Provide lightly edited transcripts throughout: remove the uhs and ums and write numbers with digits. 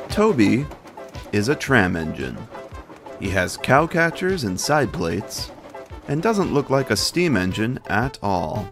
Toby is a tram engine. He has cowcatchers and side plates, and doesn't look like a steam engine at all.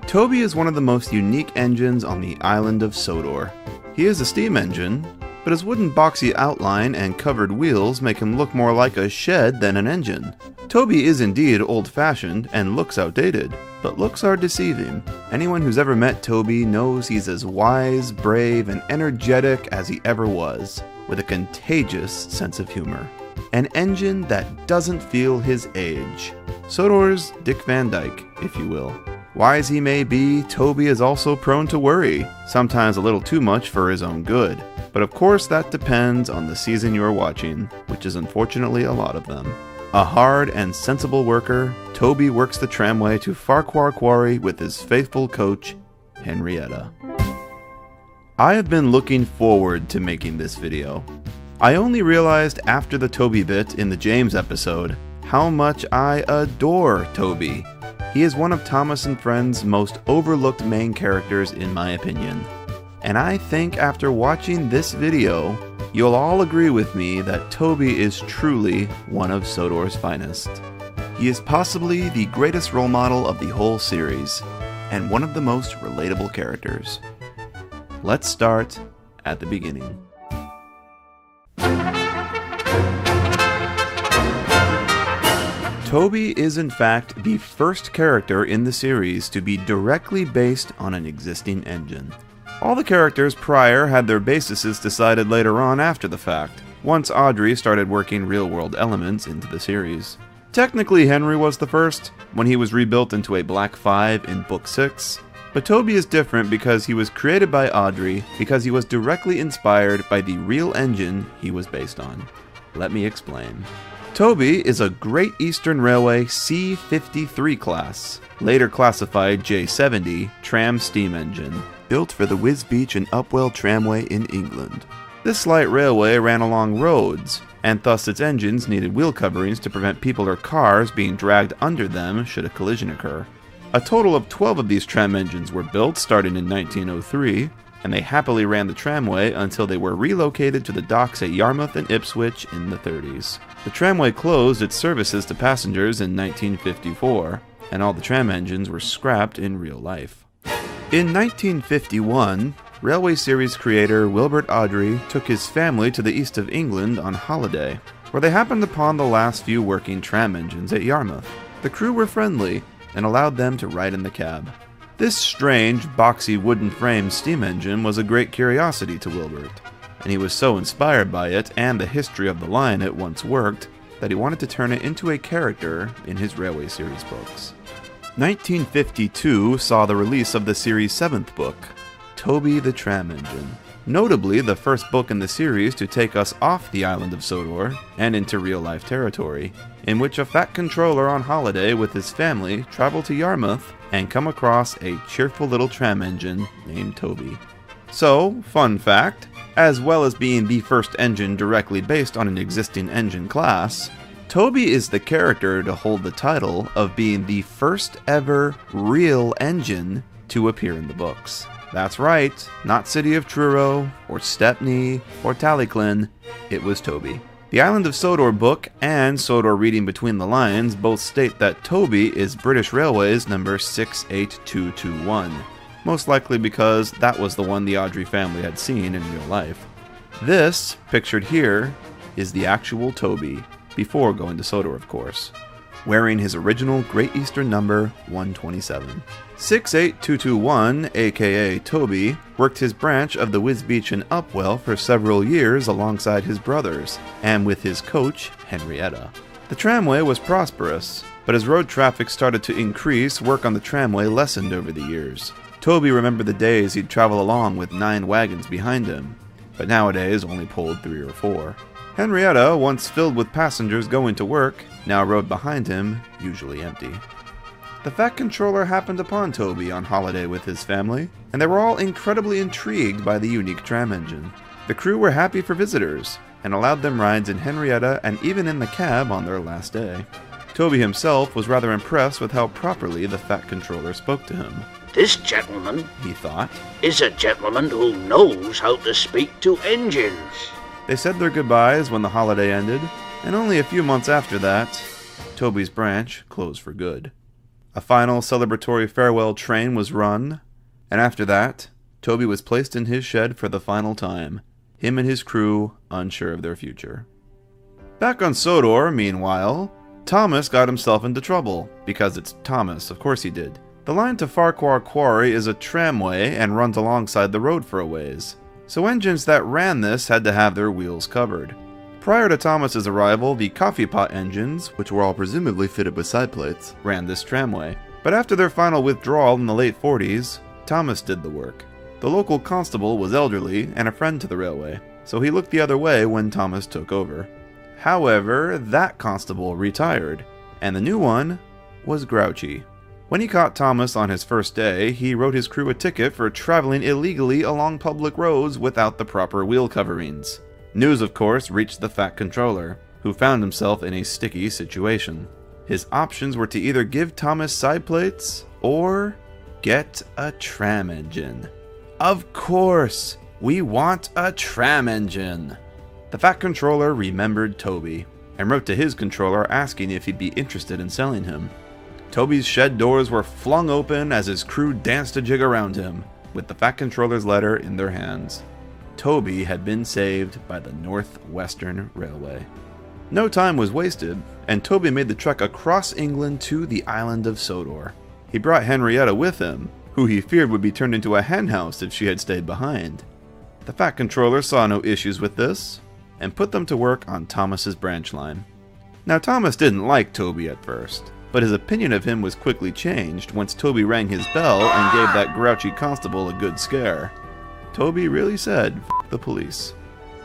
Toby is one of the most unique engines on the island of Sodor. He is a steam engine, but his wooden boxy outline and covered wheels make him look more like a shed than an engine. Toby is indeed old-fashioned and looks outdated, but looks are deceiving. Anyone who's ever met Toby knows he's as wise, brave, and energetic as he ever was, with a contagious sense of humor. An engine that doesn't feel his age. Sodor's Dick Van Dyke, if you will. Wise he may be, Toby is also prone to worry, sometimes a little too much for his own good. But of course that depends on the season you're watching, which is unfortunately a lot of them. A hard and sensible worker, Toby works the tramway to Farquhar Quarry with his faithful coach, Henrietta. I have been looking forward to making this video. I only realized after the Toby bit in the James episode how much I adore Toby. He is one of Thomas and Friends' most overlooked main characters in my opinion. And I think after watching this video, you'll all agree with me that Toby is truly one of Sodor's finest. He is possibly the greatest role model of the whole series, and one of the most relatable characters. Let's start at the beginning. Toby is in fact the first character in the series to be directly based on an existing engine. All the characters prior had their bases decided later on after the fact, once Audrey started working real-world elements into the series. Technically Henry was the first, when he was rebuilt into a Black 5 in Book 6, but Toby is different because he was created by Audrey because he was directly inspired by the real engine he was based on. Let me explain. Toby is a Great Eastern Railway C53 class, later classified J70, tram steam engine, built for the Wisbech and Upwell Tramway in England. This light railway ran along roads, and thus its engines needed wheel coverings to prevent people or cars being dragged under them should a collision occur. A total of 12 of these tram engines were built starting in 1903, and they happily ran the tramway until they were relocated to the docks at Yarmouth and Ipswich in the 30s. The tramway closed its services to passengers in 1954, and all the tram engines were scrapped in real life. In 1951, Railway Series creator Wilbert Awdry took his family to the east of England on holiday, where they happened upon the last few working tram engines at Yarmouth. The crew were friendly and allowed them to ride in the cab. This strange, boxy wooden frame steam engine was a great curiosity to Wilbert, and he was so inspired by it and the history of the line it once worked that he wanted to turn it into a character in his Railway Series books. 1952 saw the release of the series' 7th book, Toby the Tram Engine, notably the first book in the series to take us off the island of Sodor and into real-life territory, in which a fat controller on holiday with his family traveled to Yarmouth and come across a cheerful little tram engine named Toby. So, fun fact, as well as being the first engine directly based on an existing engine class, Toby is the character to hold the title of being the first ever real engine to appear in the books. That's right, not City of Truro, or Stepney, or Tallyclin, it was Toby. The Island of Sodor book and Sodor Reading Between the Lines both state that Toby is British Railways number 68221, most likely because that was the one the Awdry family had seen in real life. This, pictured here, is the actual Toby, before going to Sodor of course, wearing his original Great Eastern number 127. 68221, aka Toby, worked his branch of the Wisbech and Upwell for several years alongside his brothers, and with his coach, Henrietta. The tramway was prosperous, but as road traffic started to increase, work on the tramway lessened over the years. Toby remembered the days he'd travel along with 9 wagons behind him, but nowadays only pulled 3 or 4. Henrietta, once filled with passengers going to work, now rode behind him, usually empty. The Fat Controller happened upon Toby on holiday with his family, and they were all incredibly intrigued by the unique tram engine. The crew were happy for visitors, and allowed them rides in Henrietta and even in the cab on their last day. Toby himself was rather impressed with how properly the Fat Controller spoke to him. This gentleman, he thought, is a gentleman who knows how to speak to engines. They said their goodbyes when the holiday ended, and only a few months after that, Toby's branch closed for good. A final celebratory farewell train was run, and after that, Toby was placed in his shed for the final time, him and his crew unsure of their future. Back on Sodor, meanwhile, Thomas got himself into trouble, because it's Thomas, of course he did. The line to Farquhar Quarry is a tramway and runs alongside the road for a ways, so engines that ran this had to have their wheels covered. Prior to Thomas's arrival, the coffee pot engines, which were all presumably fitted with side plates, ran this tramway. But after their final withdrawal in the late 40s, Thomas did the work. The local constable was elderly and a friend to the railway, so he looked the other way when Thomas took over. However, that constable retired, and the new one was grouchy. When he caught Thomas on his first day, he wrote his crew a ticket for traveling illegally along public roads without the proper wheel coverings. News, of course, reached the Fat Controller, who found himself in a sticky situation. His options were to either give Thomas side plates, or get a tram engine. Of course, we want a tram engine! The Fat Controller remembered Toby, and wrote to his controller asking if he'd be interested in selling him. Toby's shed doors were flung open as his crew danced a jig around him, with the Fat Controller's letter in their hands. Toby had been saved by the North-Western Railway. No time was wasted, and Toby made the trek across England to the island of Sodor. He brought Henrietta with him, who he feared would be turned into a henhouse if she had stayed behind. The Fat Controller saw no issues with this, and put them to work on Thomas's branch line. Now Thomas didn't like Toby at first, but his opinion of him was quickly changed once Toby rang his bell and gave that grouchy constable a good scare. Toby really said, "F the police."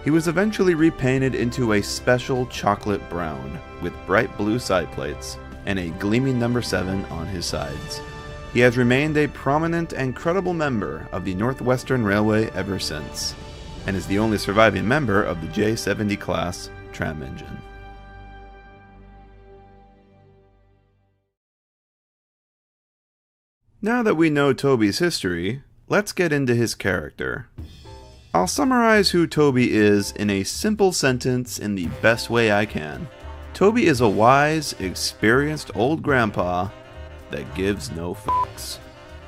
He was eventually repainted into a special chocolate brown, with bright blue side plates, and a gleaming number 7 on his sides. He has remained a prominent and credible member of the North-Western Railway ever since, and is the only surviving member of the J70 class tram engine. Now that we know Toby's history, let's get into his character. I'll summarize who Toby is in a simple sentence in the best way I can. Toby is a wise, experienced old grandpa that gives no fucks.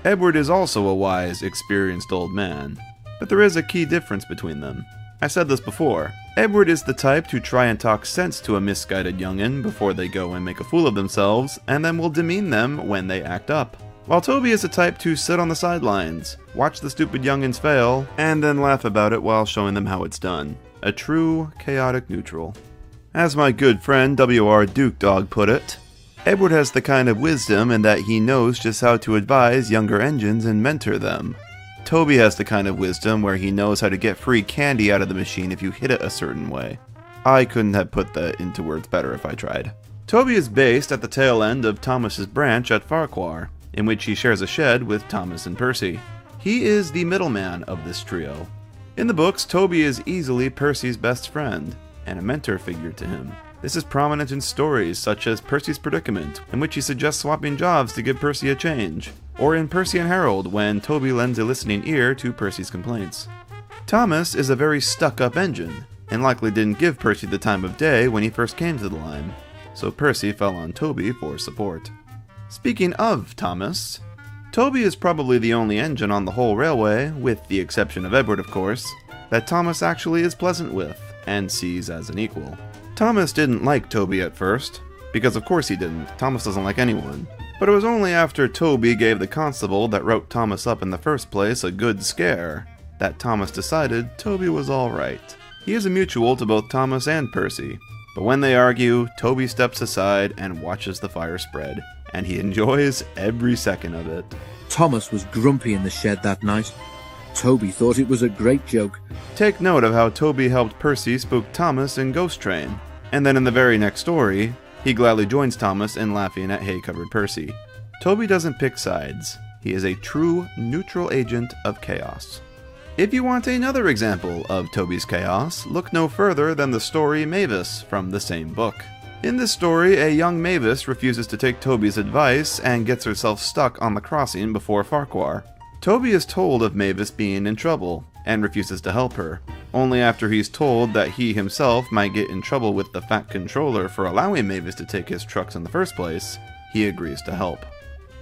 Edward is also a wise, experienced old man, but there is a key difference between them. I said this before. Edward is the type to try and talk sense to a misguided youngin' before they go and make a fool of themselves, and then will demean them when they act up. While Toby is the type to sit on the sidelines, watch the stupid youngins fail, and then laugh about it while showing them how it's done. A true, chaotic neutral. As my good friend W.R. Duke Dog put it, Edward has the kind of wisdom in that he knows just how to advise younger engines and mentor them. Toby has the kind of wisdom where he knows how to get free candy out of the machine if you hit it a certain way. I couldn't have put that into words better if I tried. Toby is based at the tail end of Thomas's branch at Farquhar, in which he shares a shed with Thomas and Percy. He is the middleman of this trio. In the books, Toby is easily Percy's best friend, and a mentor figure to him. This is prominent in stories such as Percy's Predicament, in which he suggests swapping jobs to give Percy a change, or in Percy and Harold, when Toby lends a listening ear to Percy's complaints. Thomas is a very stuck-up engine, and likely didn't give Percy the time of day when he first came to the line, so Percy fell on Toby for support. Speaking of Thomas, Toby is probably the only engine on the whole railway, with the exception of Edward of course, that Thomas actually is pleasant with, and sees as an equal. Thomas didn't like Toby at first, because of course he didn't. Thomas doesn't like anyone. But it was only after Toby gave the constable that wrote Thomas up in the first place a good scare, that Thomas decided Toby was alright. He is a mutual to both Thomas and Percy, but when they argue, Toby steps aside and watches the fire spread, and he enjoys every second of it. Thomas was grumpy in the shed that night. Toby thought it was a great joke. Take note of how Toby helped Percy spook Thomas in Ghost Train, and then in the very next story, he gladly joins Thomas in laughing at hay-covered Percy. Toby doesn't pick sides. He is a true neutral agent of chaos. If you want another example of Toby's chaos, look no further than the story Mavis from the same book. In this story, a young Mavis refuses to take Toby's advice and gets herself stuck on the crossing before Farquhar. Toby is told of Mavis being in trouble, and refuses to help her. Only after he's told that he himself might get in trouble with the Fat Controller for allowing Mavis to take his trucks in the first place, he agrees to help.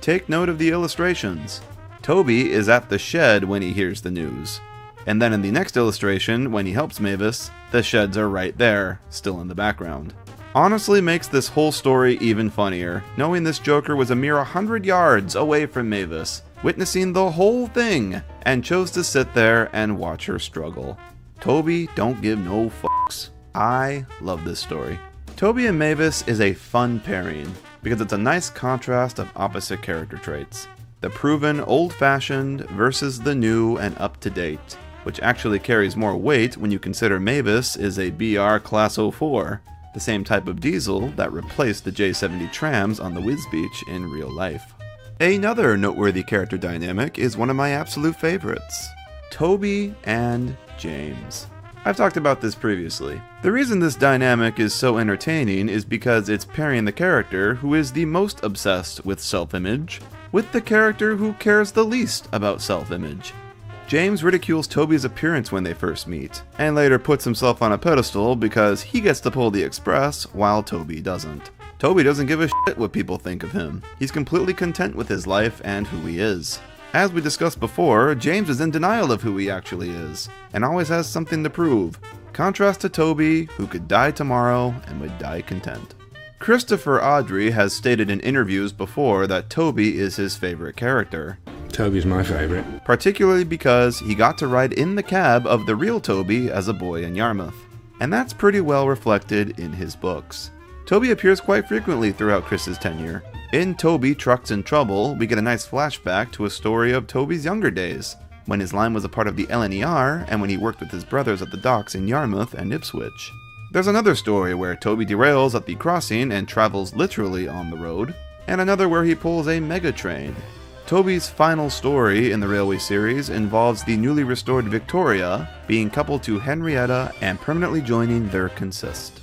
Take note of the illustrations. Toby is at the shed when he hears the news. And then in the next illustration, when he helps Mavis, the sheds are right there, still in the background. Honestly makes this whole story even funnier, knowing this Joker was a mere 100 yards away from Mavis, witnessing the whole thing, and chose to sit there and watch her struggle. Toby don't give no fucks. I love this story. Toby and Mavis is a fun pairing, because it's a nice contrast of opposite character traits. The proven old-fashioned versus the new and up-to-date, which actually carries more weight when you consider Mavis is a BR Class 04, the same type of diesel that replaced the J70 trams on the Wiz Beach in real life. Another noteworthy character dynamic is one of my absolute favorites, Toby and James. I've talked about this previously. The reason this dynamic is so entertaining is because it's pairing the character who is the most obsessed with self-image with the character who cares the least about self-image. James ridicules Toby's appearance when they first meet, and later puts himself on a pedestal because he gets to pull the express while Toby doesn't. Toby doesn't give a shit what people think of him. He's completely content with his life and who he is. As we discussed before, James is in denial of who he actually is, and always has something to prove. Contrast to Toby, who could die tomorrow and would die content. Christopher Audrey has stated in interviews before that Toby is his favorite character. Toby's my favourite. Particularly because he got to ride in the cab of the real Toby as a boy in Yarmouth. And that's pretty well reflected in his books. Toby appears quite frequently throughout Chris's tenure. In Toby Trucks in Trouble, we get a nice flashback to a story of Toby's younger days, when his line was a part of the LNER and when he worked with his brothers at the docks in Yarmouth and Ipswich. There's another story where Toby derails at the crossing and travels literally on the road, and another where he pulls a mega train. Toby's final story in the Railway series involves the newly restored Victoria being coupled to Henrietta and permanently joining their consist.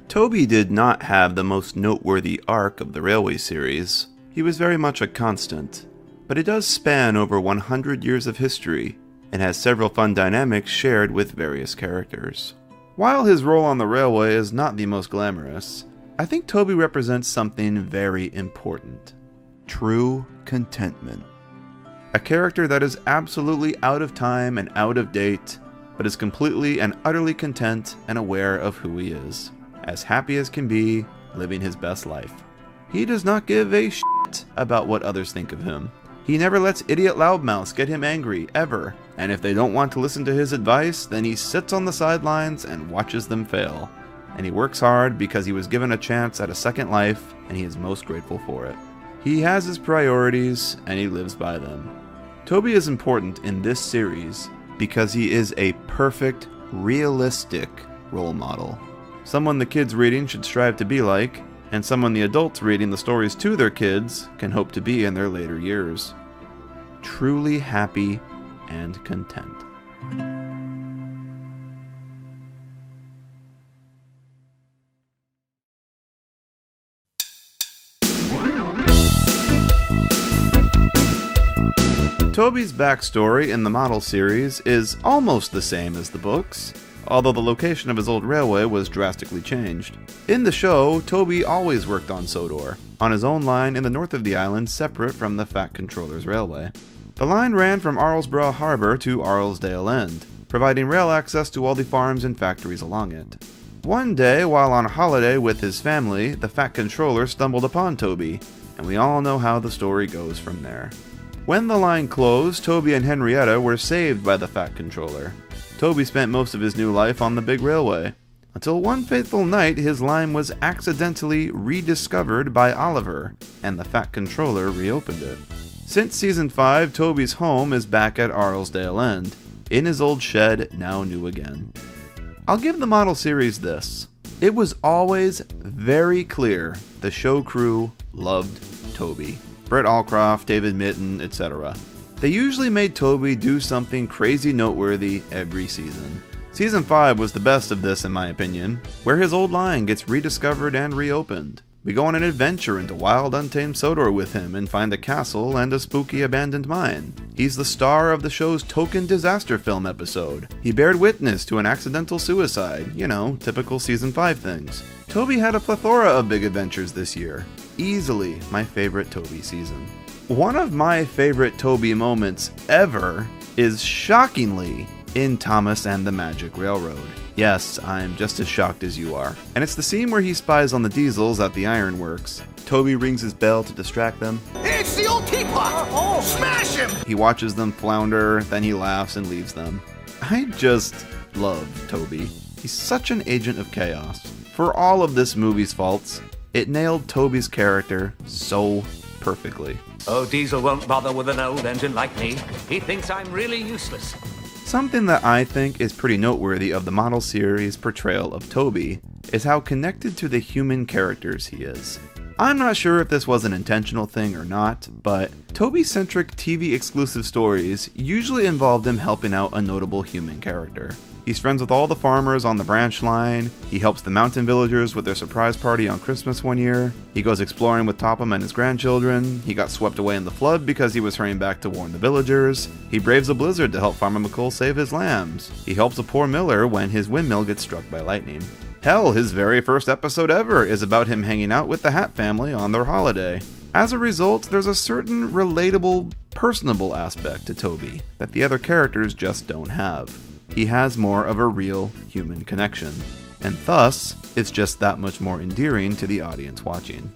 Toby did not have the most noteworthy arc of the Railway series. He was very much a constant, but it does span over 100 years of history and has several fun dynamics shared with various characters. While his role on the railway is not the most glamorous, I think Toby represents something very important. True contentment. A character that is absolutely out of time and out of date, but is completely and utterly content and aware of who he is. As happy as can be, living his best life. He does not give a shit about what others think of him. He never lets idiot loudmouths get him angry, ever. And if they don't want to listen to his advice, then he sits on the sidelines and watches them fail. And he works hard because he was given a chance at a second life, and he is most grateful for it. He has his priorities, and he lives by them. Toby is important in this series because he is a perfect, realistic role model. Someone the kids reading should strive to be like, and someone the adults reading the stories to their kids can hope to be in their later years. Truly happy and content. Toby's backstory in the model series is almost the same as the books, although the location of his old railway was drastically changed. In the show, Toby always worked on Sodor, on his own line in the north of the island separate from the Fat Controller's railway. The line ran from Arlesborough Harbour to Arlesdale End, providing rail access to all the farms and factories along it. One day, while on holiday with his family, the Fat Controller stumbled upon Toby, and we all know how the story goes from there. When the line closed, Toby and Henrietta were saved by the Fat Controller. Toby spent most of his new life on the big railway, until one fateful night his line was accidentally rediscovered by Oliver, and the Fat Controller reopened it. Since Season 5, Toby's home is back at Arlesdale End, in his old shed, now new again. I'll give the model series this. It was always very clear the show crew loved Toby. Brett Allcroft, David Mitton, etc. They usually made Toby do something crazy noteworthy every season. Season 5 was the best of this in my opinion, where his old line gets rediscovered and reopened. We go on an adventure into wild untamed Sodor with him and find a castle and a spooky abandoned mine. He's the star of the show's token disaster film episode. He bared witness to an accidental suicide, typical season 5 things. Toby had a plethora of big adventures this year. Easily my favorite Toby season. One of my favorite Toby moments ever is shockingly in Thomas and the Magic Railroad. Yes, I'm just as shocked as you are. And it's the scene where he spies on the Diesels at the ironworks. Toby rings his bell to distract them. It's the old teapot! Oh, smash him! He watches them flounder, then he laughs and leaves them. I just love Toby. He's such an agent of chaos. For all of this movie's faults, it nailed Toby's character so perfectly. Oh, Diesel won't bother with an old engine like me. He thinks I'm really useless. Something that I think is pretty noteworthy of the model series' portrayal of Toby is how connected to the human characters he is. I'm not sure if this was an intentional thing or not, but Toby-centric TV-exclusive stories usually involved him helping out a notable human character. He's friends with all the farmers on the branch line, he helps the mountain villagers with their surprise party on Christmas one year, he goes exploring with Topham and his grandchildren, he got swept away in the flood because he was hurrying back to warn the villagers, he braves a blizzard to help Farmer McCool save his lambs, he helps a poor miller when his windmill gets struck by lightning. Hell, his very first episode ever is about him hanging out with the Hat family on their holiday. As a result, there's a certain relatable, personable aspect to Toby that the other characters just don't have. He has more of a real human connection, and thus, it's just that much more endearing to the audience watching.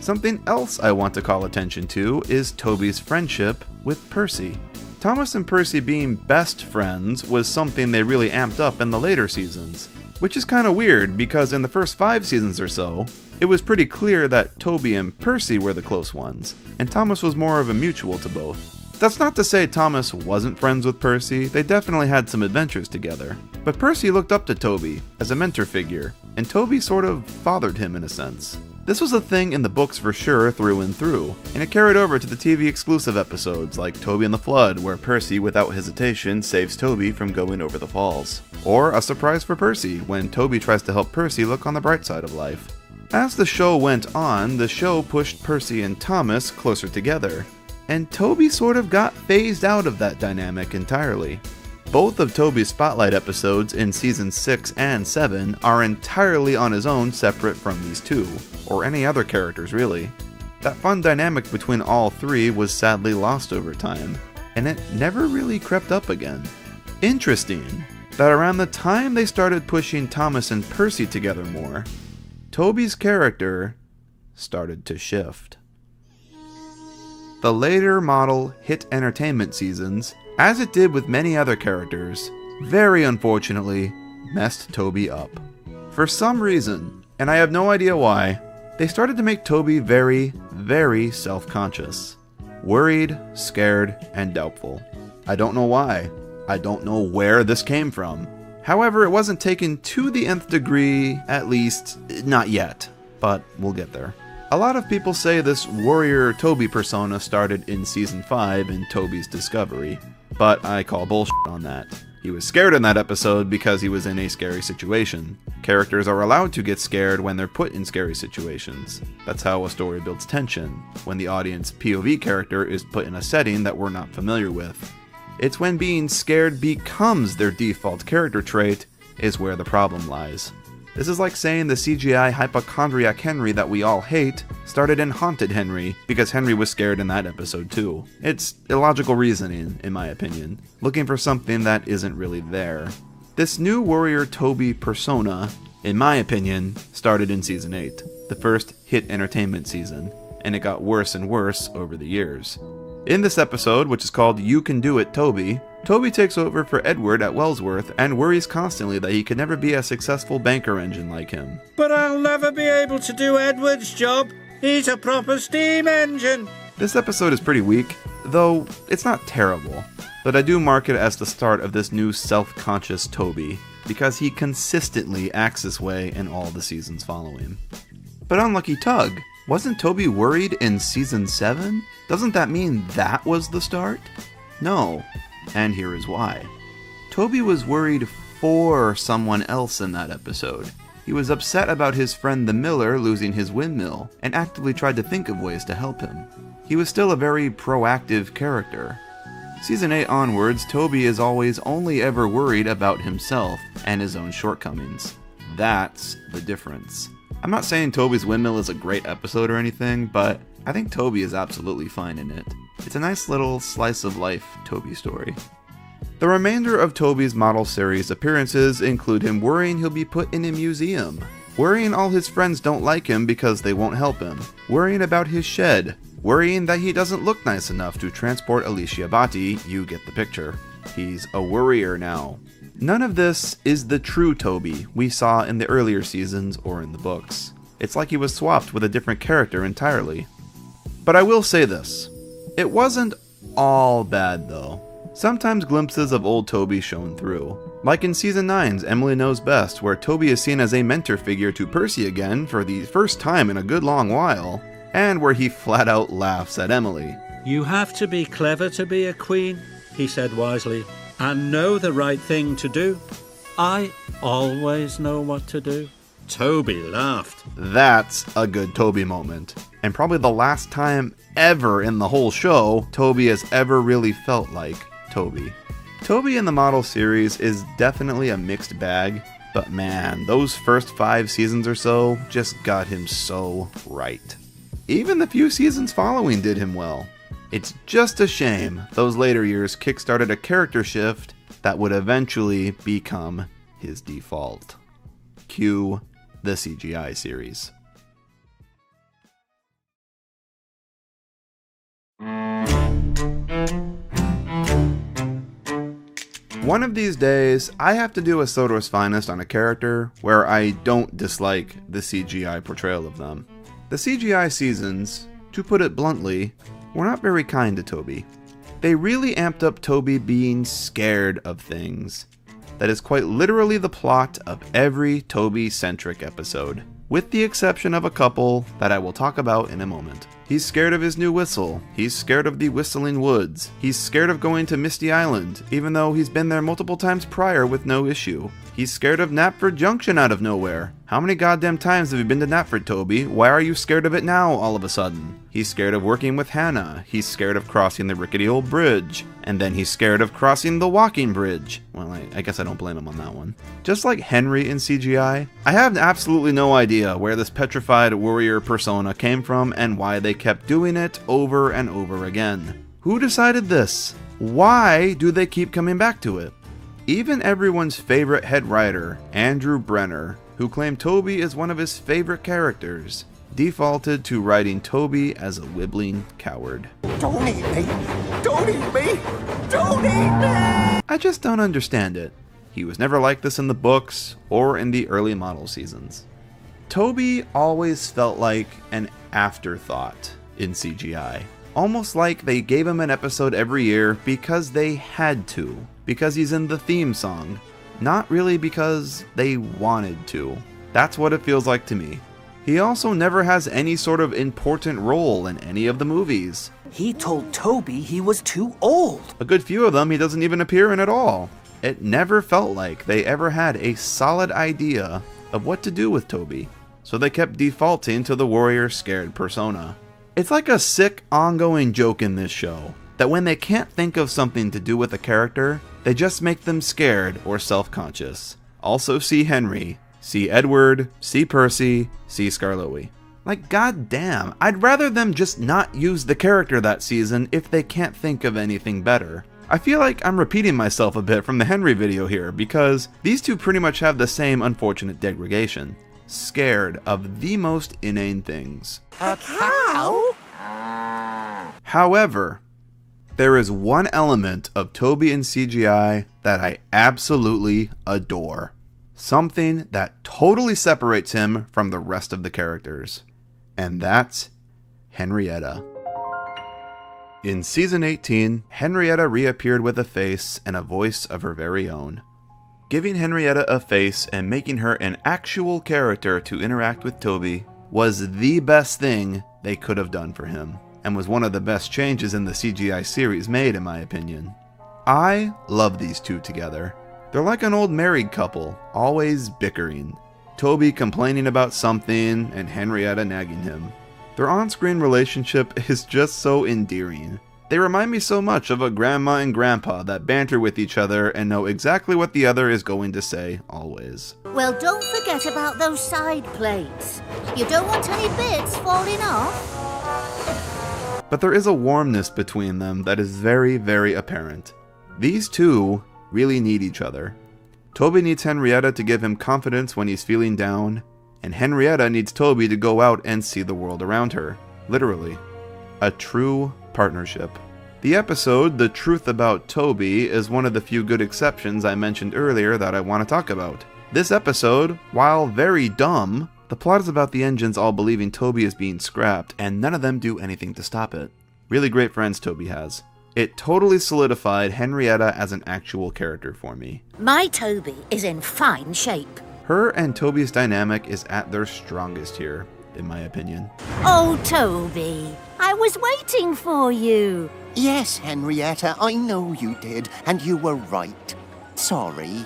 Something else I want to call attention to is Toby's friendship with Percy. Thomas and Percy being best friends was something they really amped up in the later seasons, which is kind of weird because in the first 5 seasons or so, it was pretty clear that Toby and Percy were the close ones, and Thomas was more of a mutual to both. That's not to say Thomas wasn't friends with Percy, they definitely had some adventures together. But Percy looked up to Toby as a mentor figure, and Toby sort of fathered him in a sense. This was a thing in the books for sure through and through, and it carried over to the TV exclusive episodes like Toby and the Flood, where Percy without hesitation saves Toby from going over the falls. Or a surprise for Percy, when Toby tries to help Percy look on the bright side of life. As the show went on, the show pushed Percy and Thomas closer together, and Toby sort of got phased out of that dynamic entirely. Both of Toby's spotlight episodes in seasons 6 and 7 are entirely on his own separate from these two, or any other characters really. That fun dynamic between all three was sadly lost over time, and it never really crept up again. Interesting that around the time they started pushing Thomas and Percy together more, Toby's character started to shift. The later model hit entertainment seasons, as it did with many other characters, very unfortunately, messed Toby up. For some reason, and I have no idea why, they started to make Toby very, very self-conscious. Worried, scared, and doubtful. I don't know why. I don't know where this came from. However, it wasn't taken to the nth degree, at least, not yet. But we'll get there. A lot of people say this warrior Toby persona started in season 5 in Toby's discovery, but I call bullshit on that. He was scared in that episode because he was in a scary situation. Characters are allowed to get scared when they're put in scary situations. That's how a story builds tension, when the audience POV character is put in a setting that we're not familiar with. It's when being scared becomes their default character trait is where the problem lies. This is like saying the CGI hypochondriac Henry that we all hate started in Haunted Henry, because Henry was scared in that episode too. It's illogical reasoning, in my opinion, looking for something that isn't really there. This new warrior Toby persona, in my opinion, started in season 8, the first hit entertainment season, and it got worse and worse over the years. In this episode, which is called You Can Do It, Toby, Toby takes over for Edward at Wellsworth and worries constantly that he could never be a successful banker engine like him. But I'll never be able to do Edward's job. He's a proper steam engine. This episode is pretty weak, though it's not terrible. But I do mark it as the start of this new self-conscious Toby, because he consistently acts this way in all the seasons following. But unlucky Tug, Wasn't Toby worried in season 7? Doesn't that mean that was the start? No, and here is why. Toby was worried for someone else in that episode. He was upset about his friend the miller losing his windmill, and actively tried to think of ways to help him. He was still a very proactive character. Season 8 onwards, Toby is always only ever worried about himself and his own shortcomings. That's the difference. I'm not saying Toby's windmill is a great episode or anything, but I think Toby is absolutely fine in it. It's a nice little slice of life Toby story. The remainder of Toby's model series appearances include him worrying he'll be put in a museum, worrying all his friends don't like him because they won't help him, worrying about his shed, worrying that he doesn't look nice enough to transport Alicia Bati. You get the picture. He's a worrier now. None of this is the true Toby we saw in the earlier seasons or in the books. It's like he was swapped with a different character entirely. But I will say this. It wasn't all bad though. Sometimes glimpses of old Toby shone through. Like in season 9's Emily Knows Best, where Toby is seen as a mentor figure to Percy again for the first time in a good long while, and where he flat out laughs at Emily. You have to be clever to be a queen, he said wisely, and know the right thing to do. I always know what to do. Toby laughed. That's a good Toby moment. And probably the last time ever in the whole show Toby has ever really felt like Toby. Toby in the model series is definitely a mixed bag, but man, those first 5 seasons or so just got him so right. Even the few seasons following did him well. It's just a shame those later years kickstarted a character shift that would eventually become his default. Cue the CGI series. One of these days, I have to do a Sodor's Finest on a character where I don't dislike the CGI portrayal of them. The CGI seasons, to put it bluntly, were not very kind to Toby. They really amped up Toby being scared of things. That is quite literally the plot of every Toby-centric episode, with the exception of a couple that I will talk about in a moment. He's scared of his new whistle. He's scared of the whistling woods. He's scared of going to Misty Island, even though he's been there multiple times prior with no issue. He's scared of Knapford Junction out of nowhere. How many goddamn times have you been to Knapford, Toby? Why are you scared of it now, all of a sudden? He's scared of working with Hannah. He's scared of crossing the rickety old bridge. And then he's scared of crossing the walking bridge. Well, I guess I don't blame him on that one. Just like Henry in CGI, I have absolutely no idea where this petrified warrior persona came from and why they kept doing it over and over again. Who decided this? Why do they keep coming back to it? Even everyone's favorite head writer, Andrew Brenner, who claimed Toby is one of his favorite characters, defaulted to writing Toby as a wibbling coward. Don't eat me! Don't eat me! Don't eat me! I just don't understand it. He was never like this in the books or in the early model seasons. Toby always felt like an afterthought in CGI. Almost like they gave him an episode every year because they had to. Because he's in the theme song. Not really because they wanted to. That's what it feels like to me. He also never has any sort of important role in any of the movies. He told Toby he was too old. A good few of them he doesn't even appear in at all. It never felt like they ever had a solid idea of what to do with Toby. So they kept defaulting to the warrior scared persona. It's like a sick ongoing joke in this show, that when they can't think of something to do with a character, they just make them scared or self-conscious. Also see Henry, see Edward, see Percy, see Skarloey. Like, goddamn, I'd rather them just not use the character that season if they can't think of anything better. I feel like I'm repeating myself a bit from the Henry video here, because these two pretty much have the same unfortunate degradation. Scared of the most inane things. A cow? However, there is one element of Toby in CGI that I absolutely adore. Something that totally separates him from the rest of the characters. And that's Henrietta. In season 18, Henrietta reappeared with a face and a voice of her very own. Giving Henrietta a face and making her an actual character to interact with Toby was the best thing they could have done for him, and was one of the best changes in the CGI series made, in my opinion. I love these two together. They're like an old married couple, always bickering. Toby complaining about something, and Henrietta nagging him. Their on-screen relationship is just so endearing. They remind me so much of a grandma and grandpa that banter with each other and know exactly what the other is going to say, always. Well, don't forget about those side plates. You don't want any bits falling off. But there is a warmness between them that is very, very apparent. These two really need each other. Toby needs Henrietta to give him confidence when he's feeling down, and Henrietta needs Toby to go out and see the world around her. Literally. A true partnership. The episode, The Truth About Toby, is one of the few good exceptions I mentioned earlier that I want to talk about. This episode, while very dumb, the plot is about the engines all believing Toby is being scrapped, and none of them do anything to stop it. Really great friends Toby has. It totally solidified Henrietta as an actual character for me. My Toby is in fine shape. Her and Toby's dynamic is at their strongest here, in my opinion. Oh, Toby, I was waiting for you. Yes, Henrietta, I know you did, and you were right. Sorry.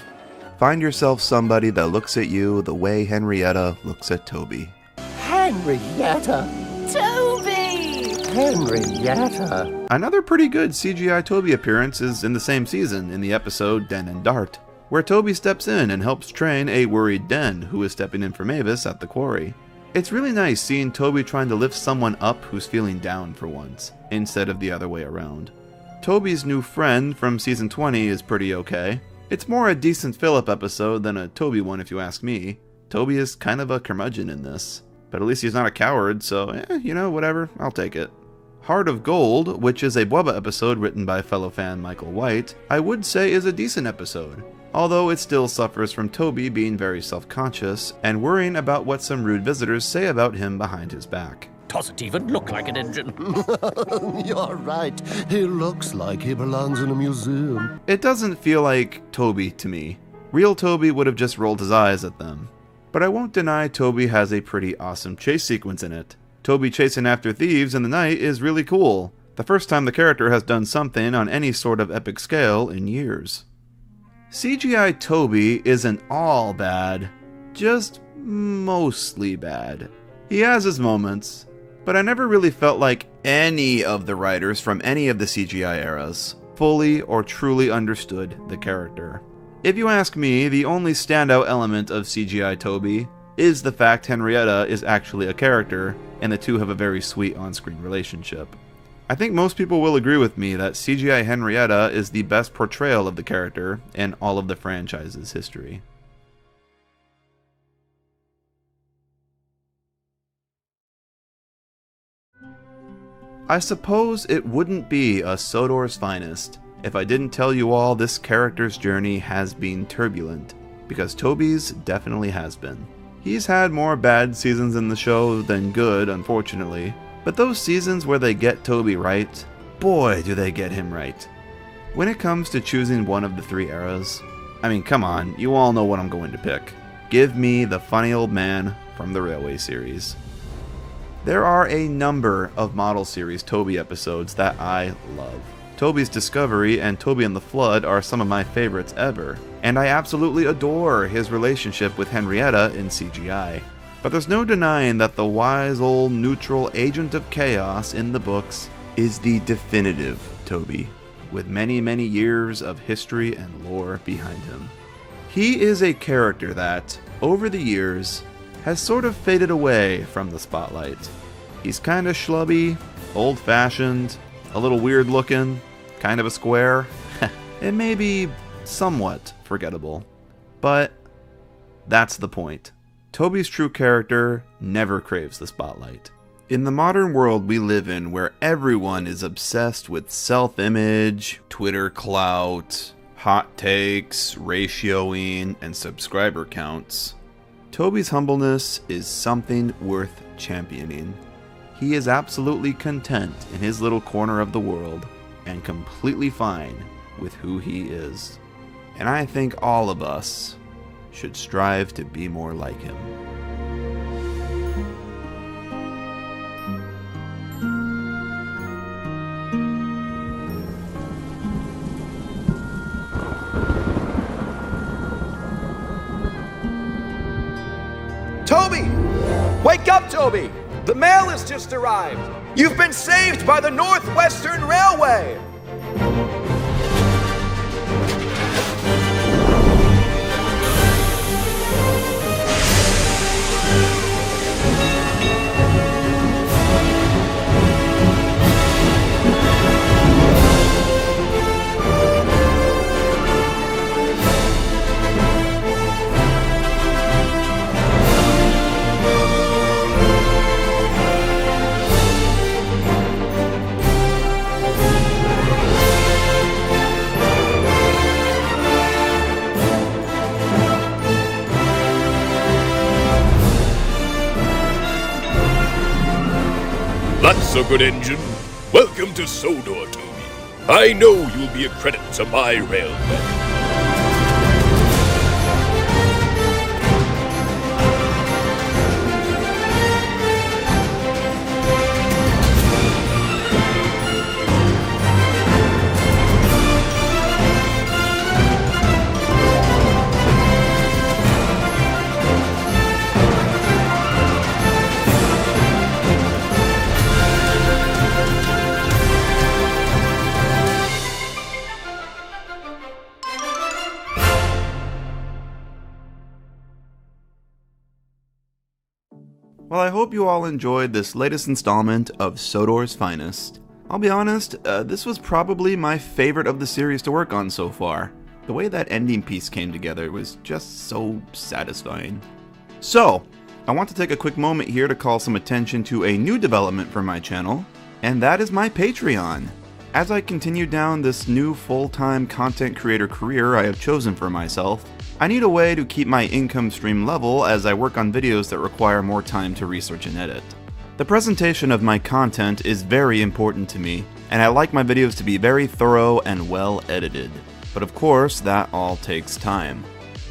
Find yourself somebody that looks at you the way Henrietta looks at Toby. Henrietta! Toby! Henrietta! Another pretty good CGI Toby appearance is in the same season, in the episode Den and Dart, where Toby steps in and helps train a worried Den who is stepping in for Mavis at the quarry. It's really nice seeing Toby trying to lift someone up who's feeling down for once, instead of the other way around. Toby's new friend from season 20 is pretty okay. It's more a decent Philip episode than a Toby one if you ask me. Toby is kind of a curmudgeon in this, but at least he's not a coward, so whatever, I'll take it. Heart of Gold, which is a Bwubba episode written by fellow fan Michael White, I would say is a decent episode, although it still suffers from Toby being very self-conscious and worrying about what some rude visitors say about him behind his back. Doesn't even look like an engine. You're right. He looks like he belongs in a museum. It doesn't feel like Toby to me. Real Toby would have just rolled his eyes at them. But I won't deny Toby has a pretty awesome chase sequence in it. Toby chasing after thieves in the night is really cool. The first time the character has done something on any sort of epic scale in years. CGI Toby isn't all bad, just mostly bad. He has his moments, but I never really felt like any of the writers from any of the CGI eras fully or truly understood the character. If you ask me, the only standout element of CGI Toby is the fact Henrietta is actually a character, and the two have a very sweet on-screen relationship. I think most people will agree with me that CGI Henrietta is the best portrayal of the character in all of the franchise's history. I suppose it wouldn't be a Sodor's finest if I didn't tell you all this character's journey has been turbulent, because Toby's definitely has been. He's had more bad seasons in the show than good, unfortunately, but those seasons where they get Toby right, boy do they get him right. When it comes to choosing one of the three eras, I mean, come on, you all know what I'm going to pick. Give me the funny old man from the Railway series. There are a number of model series Toby episodes that I love. Toby's Discovery and Toby and the Flood are some of my favorites ever, and I absolutely adore his relationship with Henrietta in CGI. But there's no denying that the wise old neutral agent of chaos in the books is the definitive Toby, with many, many years of history and lore behind him. He is a character that, over the years, has sort of faded away from the spotlight. He's kind of schlubby, old-fashioned, a little weird-looking, kind of a square, and maybe somewhat forgettable. But that's the point. Toby's true character never craves the spotlight. In the modern world we live in, where everyone is obsessed with self-image, Twitter clout, hot takes, ratioing, and subscriber counts, Toby's humbleness is something worth championing. He is absolutely content in his little corner of the world, and completely fine with who he is. And I think all of us should strive to be more like him. Toby! Wake up, Toby! The mail has just arrived! You've been saved by the Northwestern Railway! That's a good engine. Welcome to Sodor, Toby. I know you'll be a credit to my railway. Well, I hope you all enjoyed this latest installment of Sodor's Finest. I'll be honest, this was probably my favorite of the series to work on so far. The way that ending piece came together was just so satisfying. So, I want to take a quick moment here to call some attention to a new development for my channel, and that is my Patreon. As I continue down this new full-time content creator career I have chosen for myself, I need a way to keep my income stream level as I work on videos that require more time to research and edit. The presentation of my content is very important to me, and I like my videos to be very thorough and well edited. But of course, that all takes time.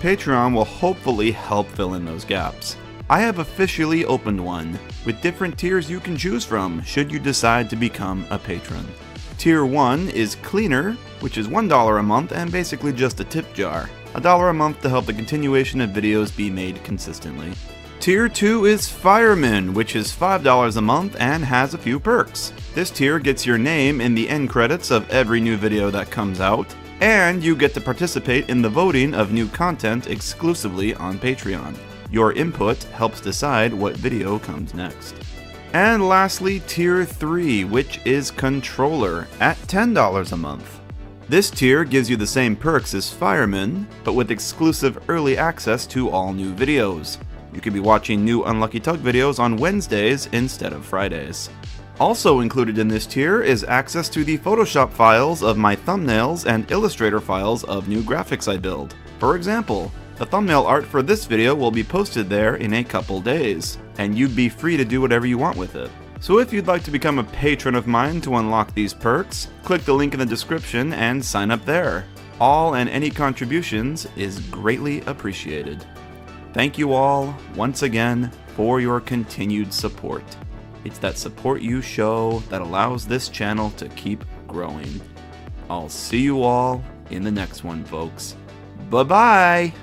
Patreon will hopefully help fill in those gaps. I have officially opened one, with different tiers you can choose from should you decide to become a patron. Tier 1 is Cleaner, which is $1 a month and basically just a tip jar. $1 a month to help the continuation of videos be made consistently. Tier 2 is Fireman, which is $5 a month and has a few perks. This tier gets your name in the end credits of every new video that comes out, and you get to participate in the voting of new content exclusively on Patreon. Your input helps decide what video comes next. And lastly, Tier 3, which is Controller, at $10 a month. This tier gives you the same perks as Fireman, but with exclusive early access to all new videos. You can be watching new Unlucky Tug videos on Wednesdays instead of Fridays. Also included in this tier is access to the Photoshop files of my thumbnails and Illustrator files of new graphics I build. For example, the thumbnail art for this video will be posted there in a couple days, and you'd be free to do whatever you want with it. So if you'd like to become a patron of mine to unlock these perks, click the link in the description and sign up there. All and any contributions is greatly appreciated. Thank you all, once again, for your continued support. It's that support you show that allows this channel to keep growing. I'll see you all in the next one, folks. Bye-bye!